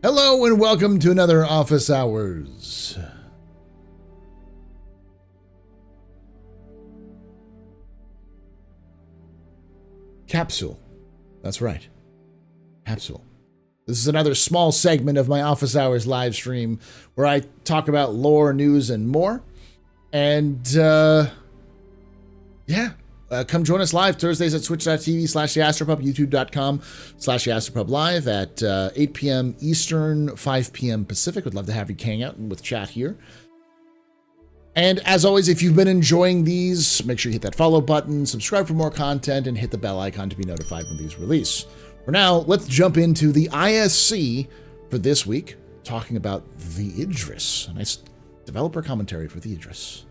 Hello and welcome to another Office Hours. Capsule. That's right. Capsule. This is another small segment of my Office Hours live stream where I talk about lore, news, and more. And, come join us live Thursdays at twitch.tv/theastropub, youtube.com/theastropublive at 8 p.m. Eastern, 5 p.m. Pacific. Would love to have you hang out with chat here. And as always, if you've been enjoying these, make sure you hit that follow button, subscribe for more content, and hit the bell icon to be notified when these release. For now, let's jump into the ISC for this week, talking about the Idris. A nice developer commentary for the Idris.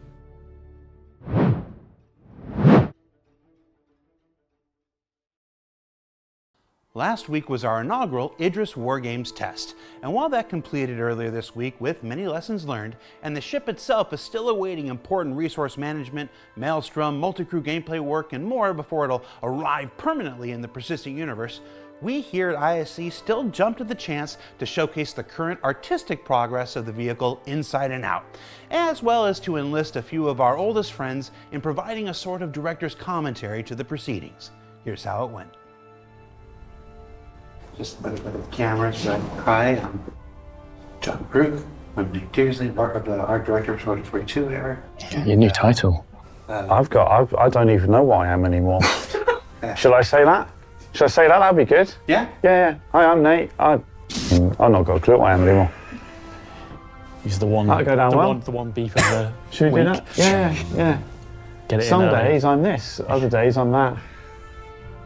Last week was our inaugural Idris Wargames test, and while that completed earlier this week with many lessons learned, and the ship itself is still awaiting important resource management, maelstrom, multi-crew gameplay work, and more before it'll arrive permanently in the persistent universe, we here at ISC still jumped at the chance to showcase the current artistic progress of the vehicle inside and out, as well as to enlist a few of our oldest friends in providing a sort of director's commentary to the proceedings. Here's how it went. Just a bit of the camera. So, hi, I'm John Brook. I'm Nick Tearsley, part of the art director of 2042 era. Your new title. I don't even know what I am anymore. Shall I say that? Shall I say that? That'd be good. Yeah? Yeah. Hi, I'm Nate. I've not got a clue what I am anymore. He's the one. That'll go down well. The one beef of the Should we do week. that? Yeah. Get it Some in early. days I'm this, other days I'm that.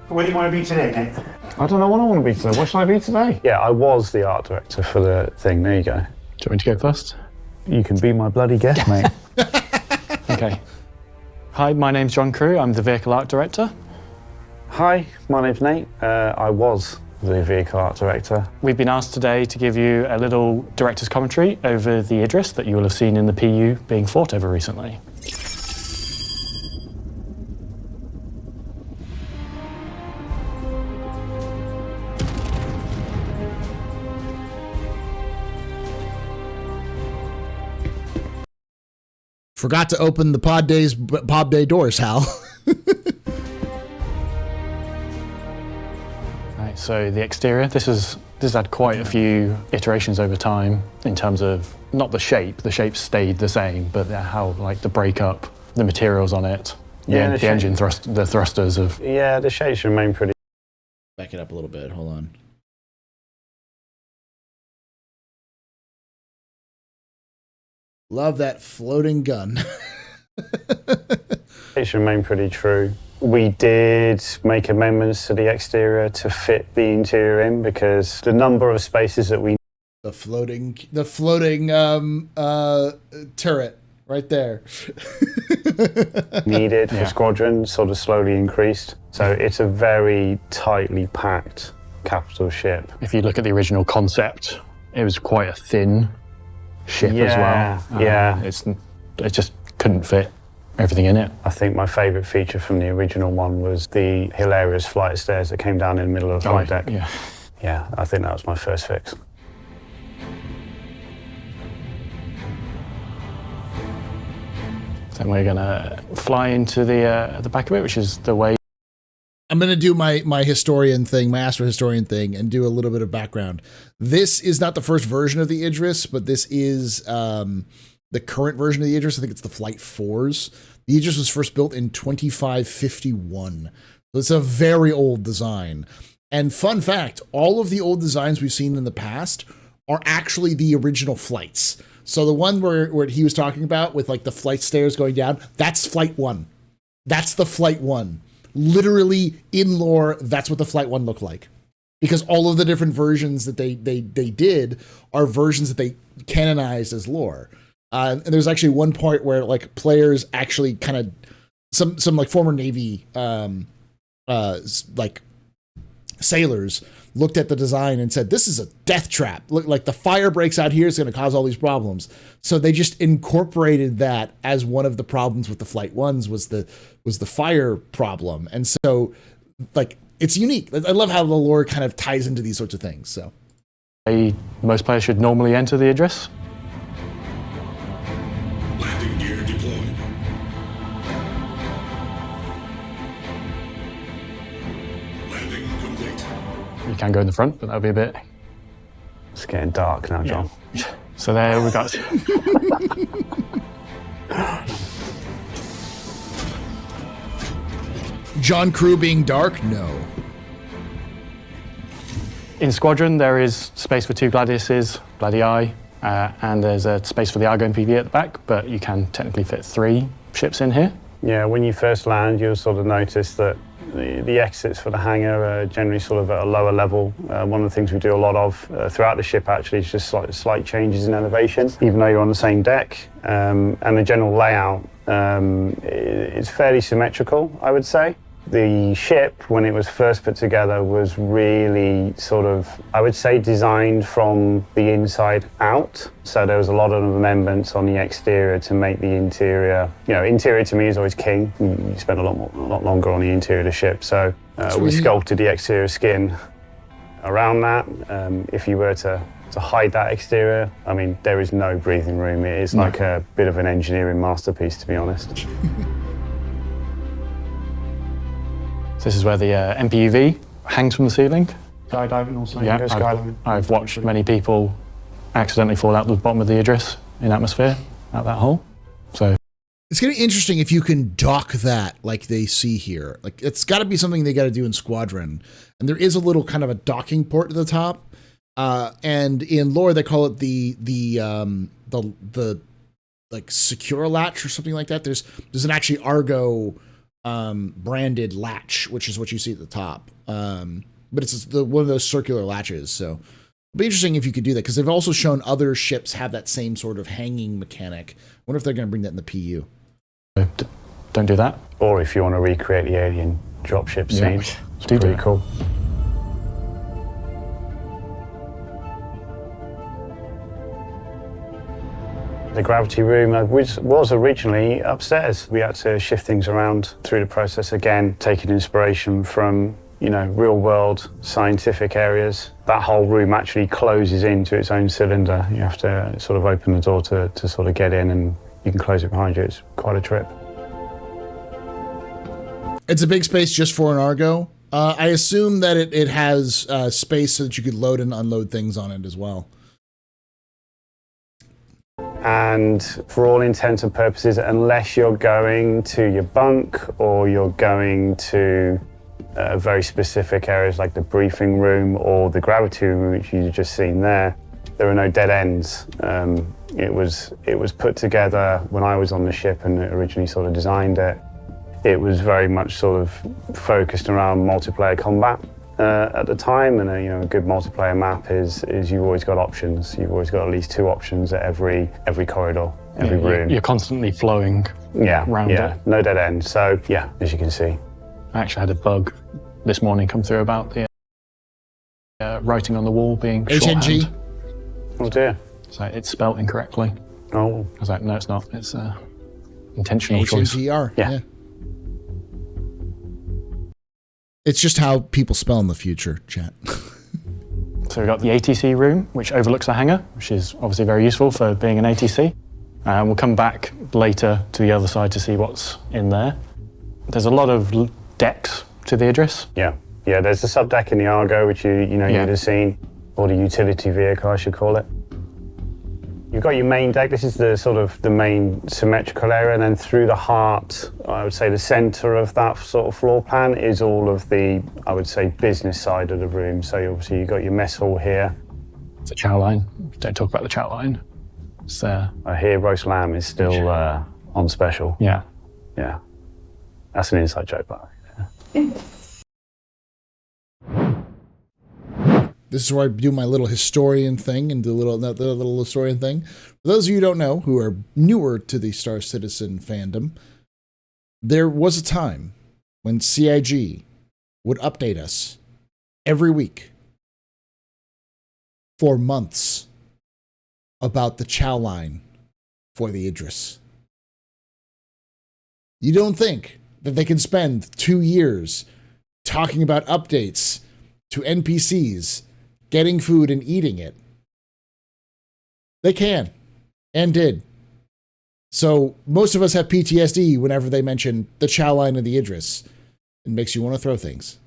What do you want to be today, Nate? I don't know what I want to be today. What should I be today? Yeah, I was the art director for the thing. There you go. Do you want me to go first? You can be my bloody guest, mate. Okay. Hi, my name's John Crew. I'm the vehicle art director. Hi, my name's Nate. I was the vehicle art director. We've been asked today to give you a little director's commentary over the Idris that you will have seen in the PU being fought over recently. Forgot to open the pod day doors, Hal. Right, so the exterior, this has had quite a few iterations over time in terms of not the shape stayed the same, but how like the breakup, the materials on it, Yeah, the engine the thrusters of. Yeah, the shapes remain pretty. Back it up a little bit. Hold on. Love that floating gun. It remained pretty true. We did make amendments to the exterior to fit the interior in because the number of spaces that we The floating turret right there. needed for Squadron sort of slowly increased. So it's a very tightly packed capital ship. If you look at the original concept, it was quite a thin ship as well. Yeah. It just couldn't fit everything in it. I think my favourite feature from the original one was the hilarious flight of stairs that came down in the middle of the flight deck. Yeah. Yeah, I think that was my first fix. Then we're gonna fly into the back of it, which is the way. I'm going to do my historian thing, my astro historian thing, and do a little bit of background. This is not the first version of the Idris, but this is the current version of the Idris. I think it's the Flight 4s. The Idris was first built in 2551. So it's a very old design. And fun fact, all of the old designs we've seen in the past are actually the original flights. So the one where he was talking about with like the flight stairs going down, that's Flight 1. That's the Flight 1. Literally in lore, that's what the Flight 1 looked like. Because all of the different versions that they did are versions that they canonized as lore. And there's actually one point where like players actually kind of some like former Navy like sailors looked at the design and said, this is a death trap. Look, like the fire breaks out here is going to cause all these problems. So they just incorporated that as one of the problems with the Flight 1s was the fire problem. And so like, it's unique. I love how the lore kind of ties into these sorts of things. So Most players should normally enter the Idris. Landing gear deployed. Landing complete. You can go in the front, but that'll be a bit... It's getting dark now, John. So there we go. John Crew being dark? No. In Squadron, there is space for 2 Gladiuses, Gladii, and there's a space for the Argo and PV at the back, but you can technically fit 3 ships in here. Yeah, when you first land, you'll sort of notice that the exits for the hangar are generally sort of at a lower level. One of the things we do a lot of throughout the ship actually is just slight changes in elevation, even though you're on the same deck. And the general layout is fairly symmetrical, I would say. The ship, when it was first put together, was really sort of, I would say, designed from the inside out. So there was a lot of amendments on the exterior to make the interior, interior to me is always king. You spend a lot longer on the interior of the ship. So we sculpted the exterior skin around that. If you were to hide that exterior, I mean, there is no breathing room. It is like a bit of an engineering masterpiece, to be honest. So this is where the MPUV hangs from the ceiling. Skydiving also. Yeah, I've watched many people accidentally fall out the bottom of the Idris in atmosphere out that hole. So It's going to be interesting if you can dock that like they see here. Like, it's got to be something they got to do in Squadron. And there is a little kind of a docking port at the top. And in lore, they call it the like secure latch or something like that. There's an actually Argo branded latch, which is what you see at the top. But it's one of those circular latches. So it'd be interesting if you could do that, because they've also shown other ships have that same sort of hanging mechanic. I wonder if they're going to bring that in the PU. don't do that. Or if you want to recreate the alien dropship scene, it's Do pretty that. cool. The gravity room, which was originally upstairs. We had to shift things around through the process again, taking inspiration from, real world scientific areas. That whole room actually closes into its own cylinder. You have to sort of open the door to sort of get in, and you can close it behind you. It's quite a trip. It's a big space just for an Argo. I assume that it has space so that you could load and unload things on it as well. And for all intents and purposes, unless you're going to your bunk or you're going to very specific areas like the briefing room or the gravity room, which you've just seen there are no dead ends. It was put together when I was on the ship and originally sort of designed it. It was very much sort of focused around multiplayer combat at the time, and a good multiplayer map is you've always got options. You've always got at least 2 options at every corridor, every room. You're constantly flowing around it. No dead end. So as you can see. I actually had a bug this morning come through about the writing on the wall being HNG. shorthand. Oh dear. So it's spelt incorrectly. Oh. I was like, no, it's not. It's intentional choice. HNGR. Yeah. It's just how people spell in the future, chat. So we've got the ATC room, which overlooks the hangar, which is obviously very useful for being an ATC. We'll come back later to the other side to see what's in there. There's a lot of decks to the Idris. Yeah. There's the subdeck in the Argo, which you would have seen, or the utility vehicle, I should call it. You've got your main deck. This is the sort of the main symmetrical area, and then through the heart, I would say the center of that sort of floor plan is all of the, I would say, business side of the room. So obviously you've got your mess hall here. It's a chow line. Don't talk about the chow line. It's I hear roast lamb is still on special. Yeah. Yeah. That's an inside joke, but This is where I do my little historian thing and do the little historian thing. For those of you who don't know, who are newer to the Star Citizen fandom, there was a time when CIG would update us every week for months about the chow line for the Idris. You don't think that they can spend 2 years talking about updates to NPCs getting food and eating it, they can and did. So most of us have PTSD whenever they mention the chow line of the Idris. It makes you want to throw things.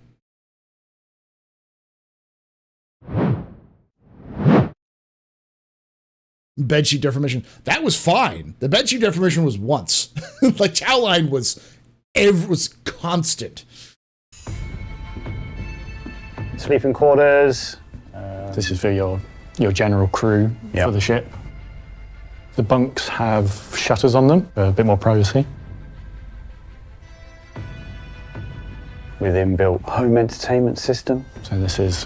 Bedsheet deformation. That was fine. The bedsheet deformation was once. Like chow line was constant. Sleeping quarters. This is for your general crew for the ship. The bunks have shutters on them, for a bit more privacy. With inbuilt home entertainment system. So this is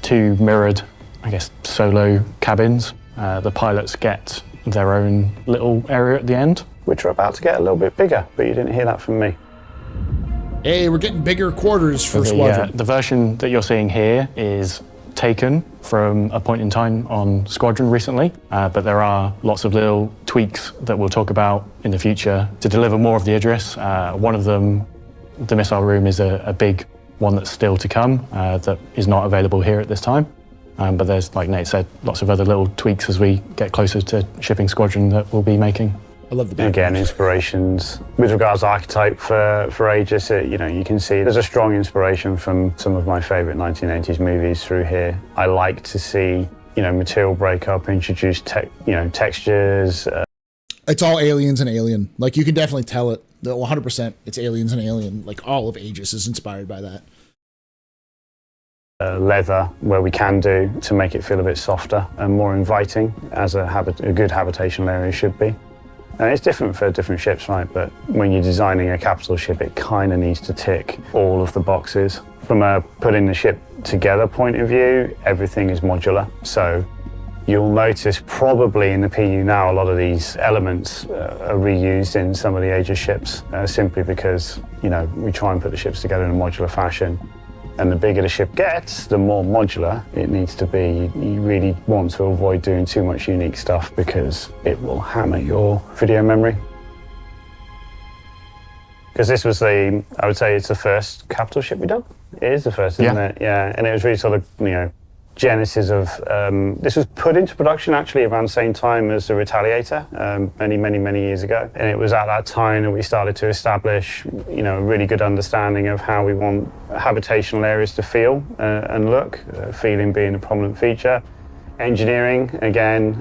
2 mirrored, I guess, solo cabins. The pilots get their own little area at the end. Which are about to get a little bit bigger, but you didn't hear that from me. Hey, we're getting bigger quarters for Squadron. The version that you're seeing here is taken from a point in time on Squadron recently, but there are lots of little tweaks that we'll talk about in the future to deliver more of the Idris. One of them, the missile room, is a big one that's still to come that is not available here at this time. But there's, like Nate said, lots of other little tweaks as we get closer to shipping Squadron that we'll be making. I love the Again, inspirations. With regards to archetype for Aegis, you can see there's a strong inspiration from some of my favourite 1980s movies through here. I like to see, material breakup, introduce textures. It's all aliens and alien. Like, you can definitely tell it. 100% it's aliens and alien. Like, all of Aegis is inspired by that. Leather, where we can do, to make it feel a bit softer and more inviting, as a good habitational area should be. And it's different for different ships, right? But when you're designing a capital ship, it kind of needs to tick all of the boxes. From a putting the ship together point of view, everything is modular. So you'll notice probably in the PU now, a lot of these elements are reused in some of the Aegis ships, simply because, we try and put the ships together in a modular fashion. And the bigger the ship gets, the more modular it needs to be. You really want to avoid doing too much unique stuff because it will hammer your video memory. Because this was I would say it's the first capital ship we done. It is the first, isn't it? Yeah, and it was really sort of, genesis of, this was put into production actually around the same time as the Retaliator, many years ago. And it was at that time that we started to establish, a really good understanding of how we want habitational areas to feel and look, feeling being a prominent feature. Engineering, again,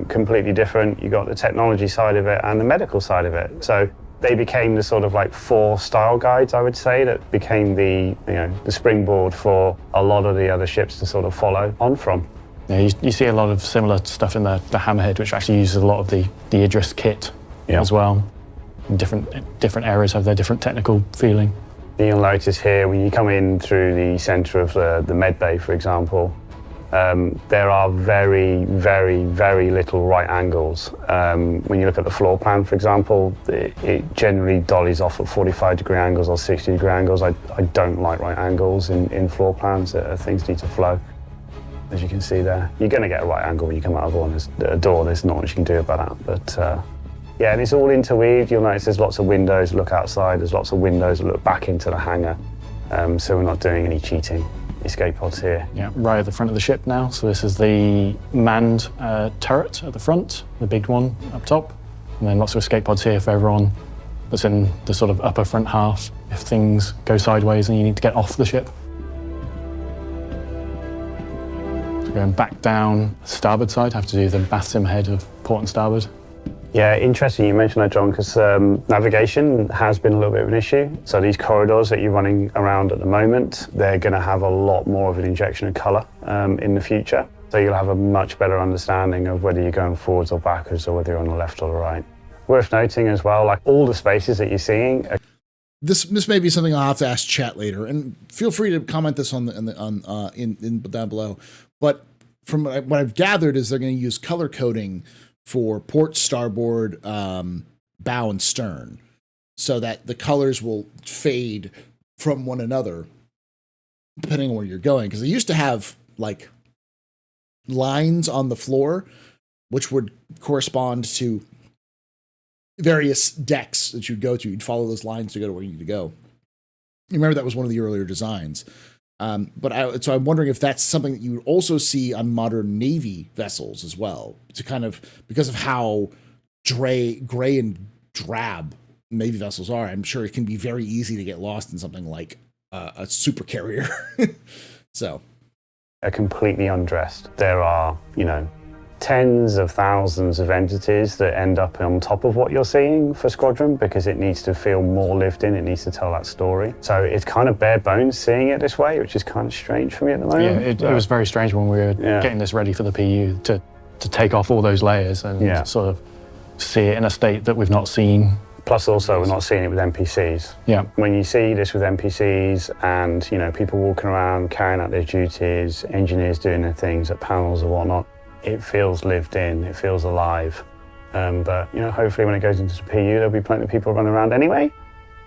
completely different. You got the technology side of it and the medical side of it. So they became the sort of 4 style guides, I would say, that became the springboard for a lot of the other ships to sort of follow on from. Yeah, you see a lot of similar stuff in the Hammerhead, which actually uses a lot of the Idris kit as well. Different areas have their different technical feeling. You'll notice here when you come in through the centre of the med bay, for example, there are very little right angles. When you look at the floor plan, for example, it generally dollies off at 45-degree angles or 60-degree angles. I don't like right angles in floor plans. Things need to flow. As you can see there, you're going to get a right angle when you come out of a door. There's not much you can do about that. But yeah, and it's all interweaved. You'll notice there's lots of windows that look outside. There's lots of windows that look back into the hangar. So we're not doing any cheating. Escape pods here. Yeah, right at the front of the ship now. So this is the manned turret at the front, the big one up top. And then lots of escape pods here for everyone that's in the sort of upper front half if things go sideways and you need to get off the ship. So going back down starboard side, have to do the bath sim head of port and starboard. Yeah, interesting you mentioned that, John, because navigation has been a little bit of an issue. So these corridors that you're running around at the moment, they're going to have a lot more of an injection of colour in the future. So you'll have a much better understanding of whether you're going forwards or backwards or whether you're on the left or the right. Worth noting as well, like all the spaces that you're seeing. This may be something I'll have to ask chat later, and feel free to comment this on down below. But from what I've gathered is they're going to use color coding for port, starboard, bow, and stern, so that the colors will fade from one another depending on where you're going. Because they used to have lines on the floor, which would correspond to various decks that you'd go to. You'd follow those lines to go to where you need to go. You remember that was one of the earlier designs. So I'm wondering if that's something that you would also see on modern Navy vessels as well, to kind of, because of how gray and drab Navy vessels are. I'm sure it can be very easy to get lost in something like a super carrier. So. Are completely undressed. There are, tens of thousands of entities that end up on top of what you're seeing for Squadron because it needs to feel more lived in, it needs to tell that story. So it's kind of bare bones seeing it this way, which is kind of strange for me at the moment. Yeah, it was very strange when we were getting this ready for the PU to take off all those layers and sort of see it in a state that we've not seen. Plus also we're not seeing it with NPCs. Yeah. When you see this with NPCs and, people walking around carrying out their duties, engineers doing their things at panels or whatnot, it feels lived in, it feels alive. But hopefully when it goes into the PU, there'll be plenty of people running around anyway,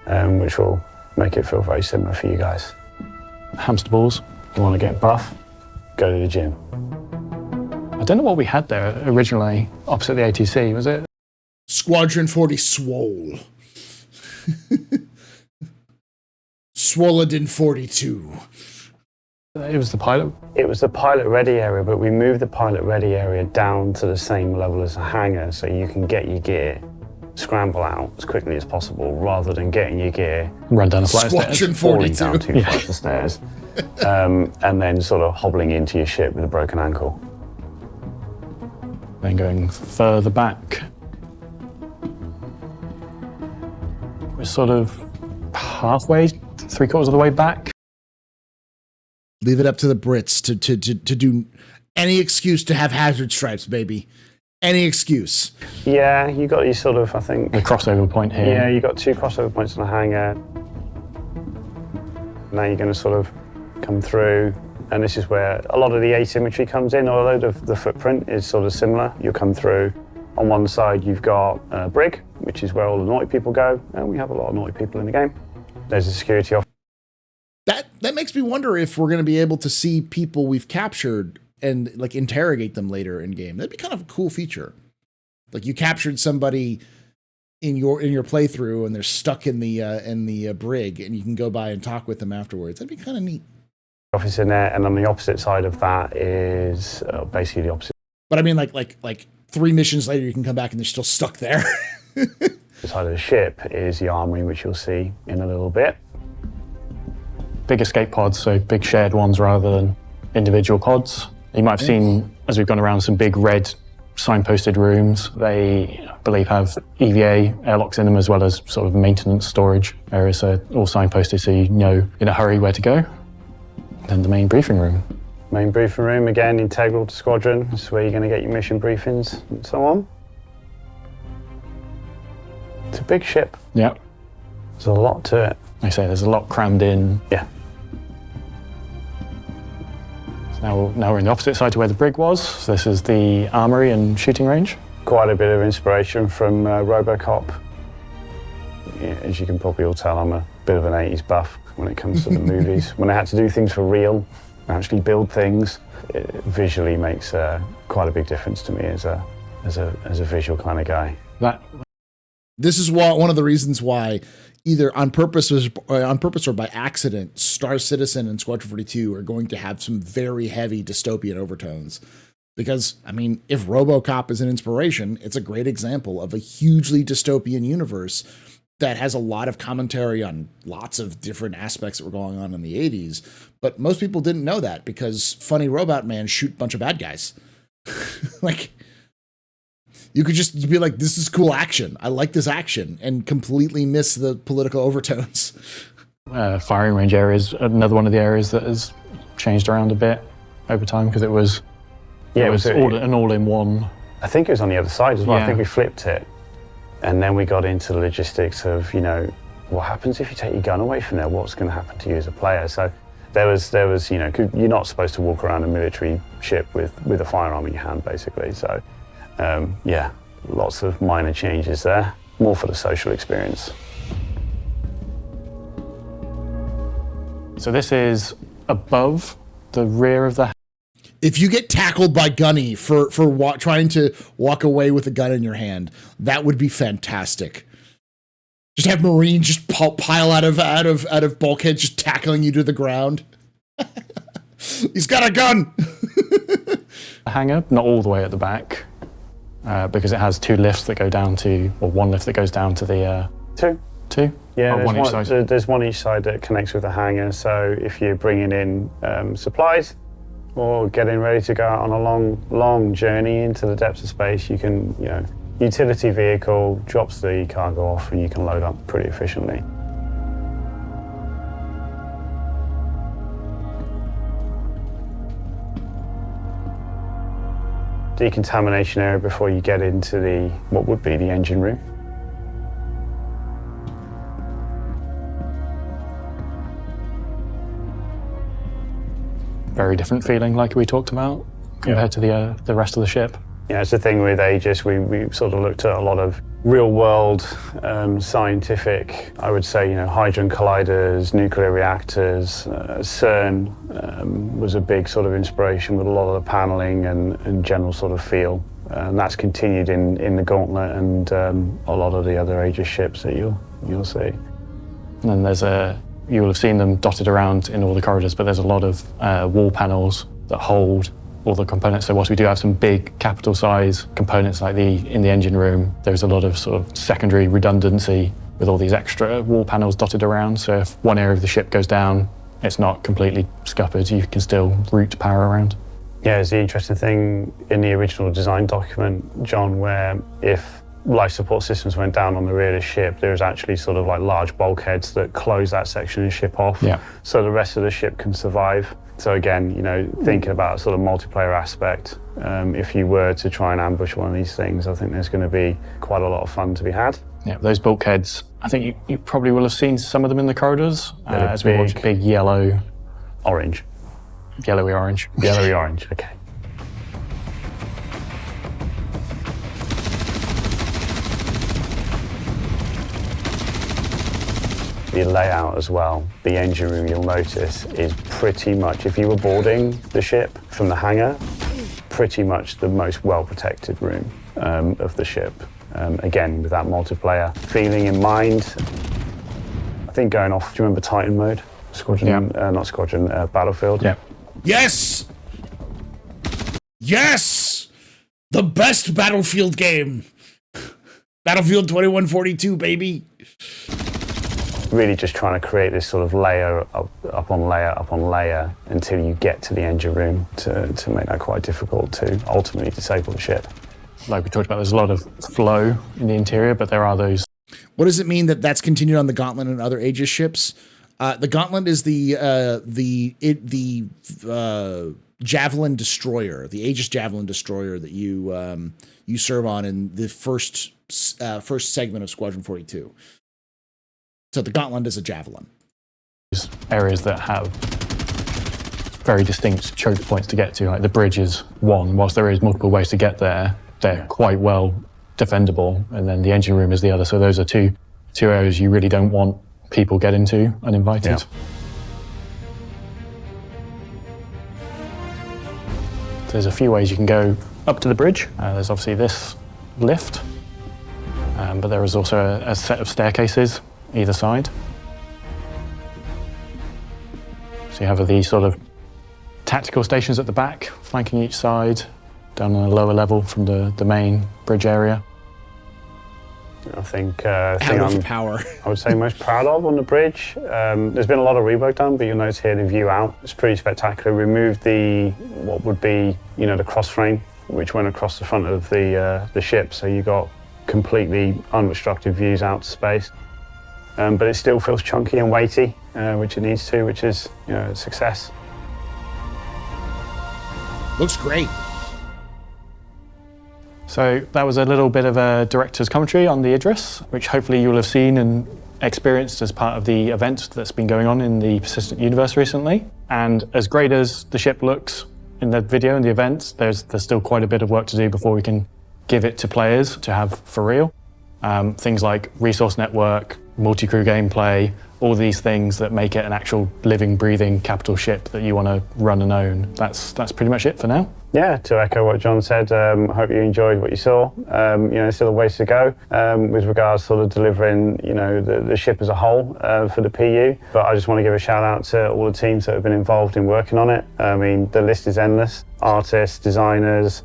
which will make it feel very similar for you guys. Hamster balls. You want to get buff? Go to the gym. I don't know what we had there originally opposite the ATC, was it? Squadron 40 Swole. Swollen 42. It was the pilot. It was the pilot ready area, but we moved the pilot ready area down to the same level as a hangar so you can get your gear, scramble out as quickly as possible rather than getting your gear, run down a flight of Squadron stairs, 42. falling down 2 flights of stairs, and then sort of hobbling into your ship with a broken ankle. Then going further back. We're sort of halfway, 3/4 of the way back. Leave it up to the Brits to do any excuse to have hazard stripes, baby. Any excuse. Yeah, you got your sort of, I think... The crossover point here. Yeah, you got 2 crossover points on the hangar. Now you're going to sort of come through, and this is where a lot of the asymmetry comes in, although the footprint is sort of similar. You'll come through. On one side, you've got a brig, which is where all the naughty people go, and we have a lot of naughty people in the game. There's a security officer. That makes me wonder if we're going to be able to see people we've captured and like interrogate them later in game. That'd be kind of a cool feature. Like you captured somebody in your playthrough and they're stuck in the brig, and you can go by and talk with them afterwards. That'd be kind of neat. Office in there, and on the opposite side of that is basically the opposite. But I mean, like 3 missions later, you can come back and they're still stuck there. The side of the ship is the armory, which you'll see in a little bit. Big escape pods, so big shared ones rather than individual pods. You might have seen, as we've gone around, some big red signposted rooms. They, I believe, have EVA airlocks in them as well as sort of maintenance storage areas, so all signposted so you know in a hurry where to go. Then the main briefing room. Main briefing room, again, integral to Squadron. This is where you're going to get your mission briefings and so on. It's a big ship. Yeah. There's a lot to it. Like I say, there's a lot crammed in. Yeah. So now we're in the opposite side to where the brig was. So this is the armory and shooting range. Quite a bit of inspiration from RoboCop. Yeah, as you can probably all tell, I'm a bit of an 80s buff when it comes to the movies. When I had to do things for real, actually build things, it visually makes quite a big difference to me as a visual kind of guy. This is one of the reasons why, either on purpose or by accident, Star Citizen and Squadron 42 are going to have some very heavy dystopian overtones. Because, I mean, if RoboCop is an inspiration, it's a great example of a hugely dystopian universe that has a lot of commentary on lots of different aspects that were going on in the 80s. But most people didn't know that because funny robot man shoot a bunch of bad guys. Like, you could just be like, this is cool action. I like this action, and completely miss the political overtones. Firing range area is another one of the areas that has changed around a bit over time because it was an all-in-one. I think it was on the other side as well. Yeah. I think we flipped it. And then we got into the logistics of, what happens if you take your gun away from there? What's going to happen to you as a player? So there was, 'cause you're not supposed to walk around a military ship with a firearm in your hand, basically. So, lots of minor changes there, more for the social experience. So this is above the rear of the. If you get tackled by Gunny for trying to walk away with a gun in your hand, that would be fantastic. Just have Marines just pile out of bulkheads, just tackling you to the ground. He's got a gun. The hangar, not all the way at the back, because it has two lifts that go down to, or one lift that goes down to the... Two? Yeah, one each side. There's one each side that connects with the hangar, so if you're bringing in supplies or getting ready to go out on a long journey into the depths of space, you can, utility vehicle drops the cargo off and you can load up pretty efficiently. Decontamination area before you get into what would be the engine room. Very different feeling, like we talked about, compared to the rest of the ship. Yeah, it's the thing with Aegis, we sort of looked at a lot of real-world scientific, I would say, hydrogen colliders, nuclear reactors. CERN was a big sort of inspiration with a lot of the paneling and general sort of feel. And that's continued in the Gauntlet and a lot of the other Aegis ships that you'll see. And then you will have seen them dotted around in all the corridors, but there's a lot of wall panels that hold all the components. So whilst we do have some big capital size components like in the engine room, there's a lot of sort of secondary redundancy with all these extra wall panels dotted around. So if one area of the ship goes down, it's not completely scuppered. You can still route power around. Yeah, it's the interesting thing in the original design document, John, where if life support systems went down on the rear of the ship, there's actually sort of like large bulkheads that close that section of the ship off, so the rest of the ship can survive. So again, thinking about sort of multiplayer aspect, if you were to try and ambush one of these things, I think there's going to be quite a lot of fun to be had. Yeah, those bulkheads, I think you probably will have seen some of them in the corridors, as we watch big yellowy orange. Yellowy orange, okay. The layout as well, the engine room, you'll notice, is pretty much, if you were boarding the ship from the hangar, pretty much the most well-protected room of the ship. Again, with that multiplayer feeling in mind. I think going off, do you remember Titan mode? Battlefield? Yeah. Yes! Yes! The best Battlefield game. Battlefield 2142, baby. Really just trying to create this sort of layer up on layer until you get to the engine room to make that quite difficult to ultimately disable the ship. Like we talked about, there's a lot of flow in the interior, but there are those. What does it mean that that's continued on the Gauntlet and other Aegis ships? The Gauntlet is the Javelin destroyer, the Aegis Javelin destroyer that you serve on in the first segment of Squadron 42. So the Gauntlet is a Javelin. There's areas that have very distinct choke points to get to, like the bridge is one. Whilst there is multiple ways to get there, they're quite well defendable, and then the engine room is the other. So those are two areas you really don't want people get into uninvited. Yeah. There's a few ways you can go up to the bridge. There's obviously this lift, but there is also a set of staircases either side. So you have these sort of tactical stations at the back, flanking each side, down on a lower level from the main bridge area. I think power. I would say most proud of on the bridge. There's been a lot of rework done, but you'll notice here the view out. It's pretty spectacular. Removed what would be, the cross frame, which went across the front of the ship, so you got completely unobstructed views out to space. But it still feels chunky and weighty, which it needs to, which is, a success. Looks great. So that was a little bit of a director's commentary on the Idris, which hopefully you'll have seen and experienced as part of the event that's been going on in the Persistent Universe recently. And as great as the ship looks in the video and the events, there's still quite a bit of work to do before we can give it to players to have for real. Things like resource network, multi-crew gameplay, all these things that make it an actual living, breathing capital ship that you want to run and own. That's pretty much it for now. Yeah, to echo what John said, hope you enjoyed what you saw. There's still a ways to go with regards to sort of delivering, the ship as a whole for the PU. But I just want to give a shout out to all the teams that have been involved in working on it. I mean, the list is endless. Artists, designers,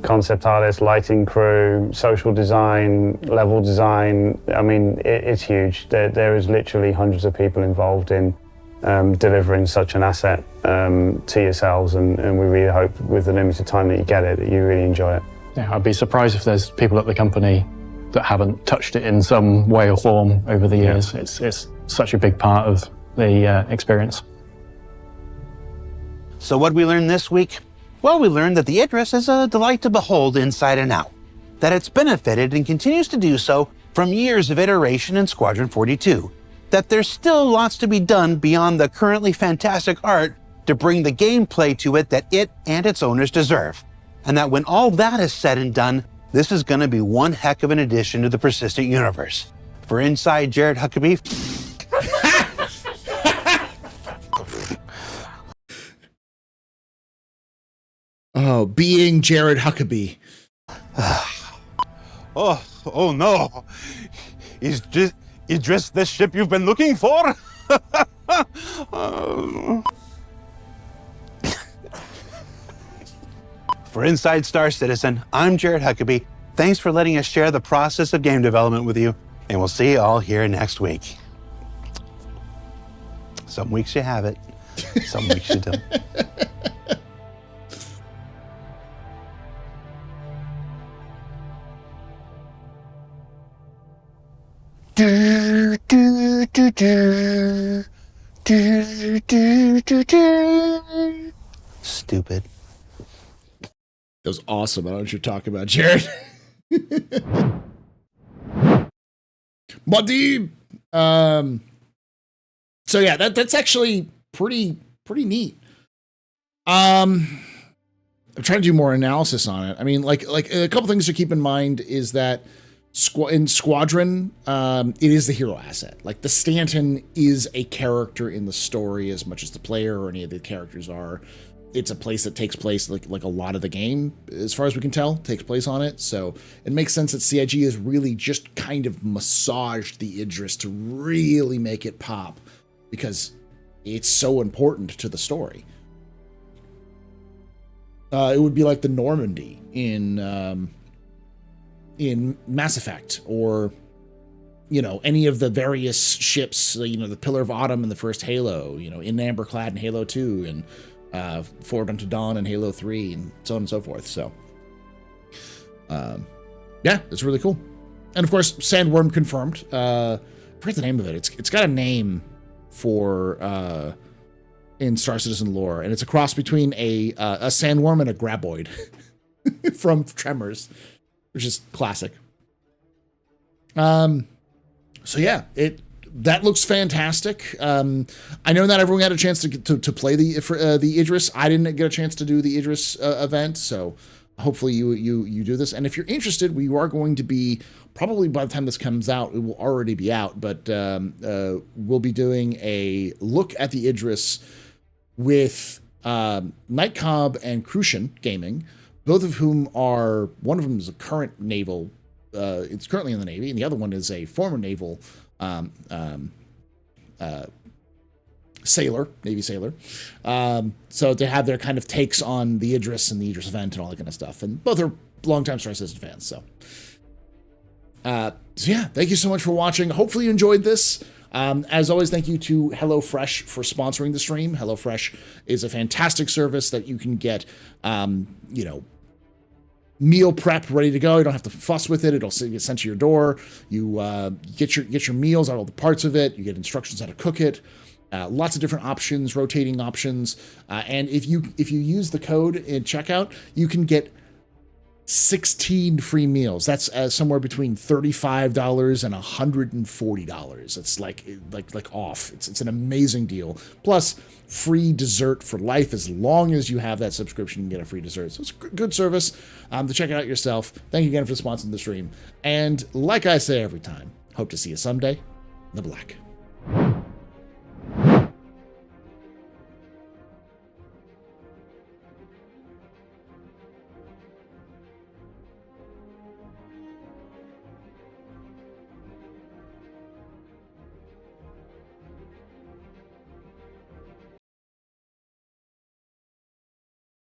concept artists, lighting crew, social design, level design. I mean, it's huge. There is literally hundreds of people involved in delivering such an asset to yourselves, and we really hope with the limited time that you get it, that you really enjoy it. Yeah, I'd be surprised if there's people at the company that haven't touched it in some way or form over the years. It's such a big part of the experience. So what did we learn this week? Well, we learned that the Idris is a delight to behold inside and out, that it's benefited and continues to do so from years of iteration in Squadron 42, that there's still lots to be done beyond the currently fantastic art to bring the gameplay to it that it and its owners deserve, and that when all that is said and done, this is going to be one heck of an addition to the persistent universe. For Inside Jared Huckabee, Oh, being Jared Huckabee. oh no, is Idris the ship you've been looking for? For Inside Star Citizen, I'm Jared Huckabee. Thanks for letting us share the process of game development with you, and we'll see you all here next week. Some weeks you have it, some weeks you don't. Stupid. That was awesome. I don't know what you're talking about, Jared. Buddy. So yeah, that's actually pretty neat. I'm trying to do more analysis on it. I mean, like a couple things to keep in mind is that in Squadron, it is the hero asset. Like the Stanton is a character in the story as much as the player or any of the characters are. It's a place that takes place like a lot of the game, as far as we can tell, takes place on it. So it makes sense that CIG has really just kind of massaged the Idris to really make it pop because it's so important to the story. It would be like the Normandy in Mass Effect, or any of the various ships, the Pillar of Autumn in the first Halo, in Amberclad in Halo 2, and Forward Unto Dawn in Halo 3, and so on and so forth. So yeah, it's really cool. And of course, Sandworm confirmed. I forget the name of it. It's got a name for in Star Citizen lore, and it's a cross between a sandworm and a graboid from Tremors, which is classic. So yeah, that looks fantastic. I know not everyone had a chance to play the Idris. I didn't get a chance to do the Idris event, so hopefully you do this. And if you're interested, we are going to be, probably by the time this comes out, it will already be out, but we'll be doing a look at the Idris with Nightcob and Crucian Gaming, both of whom are, one of them is a current naval, it's currently in the Navy, and the other one is a former naval sailor, Navy sailor. So to have their kind of takes on the Idris and the Idris event and all that kind of stuff. And both are longtime Star Citizen fans. So yeah, thank you so much for watching. Hopefully you enjoyed this. As always, thank you to HelloFresh for sponsoring the stream. HelloFresh is a fantastic service that you can get, meal prep ready to go. You don't have to fuss with it. It'll get sent to your door. You get your meals out, all the parts of it. You get instructions how to cook it. Lots of different options, rotating options. And if you use the code in checkout, you can get 16 free meals. That's somewhere between $35 and $140. It's like off. It's an amazing deal. Plus free dessert for life. As long as you have that subscription, you can get a free dessert. So it's a good service to check it out yourself. Thank you again for sponsoring the stream. And like I say every time, hope to see you someday in the black.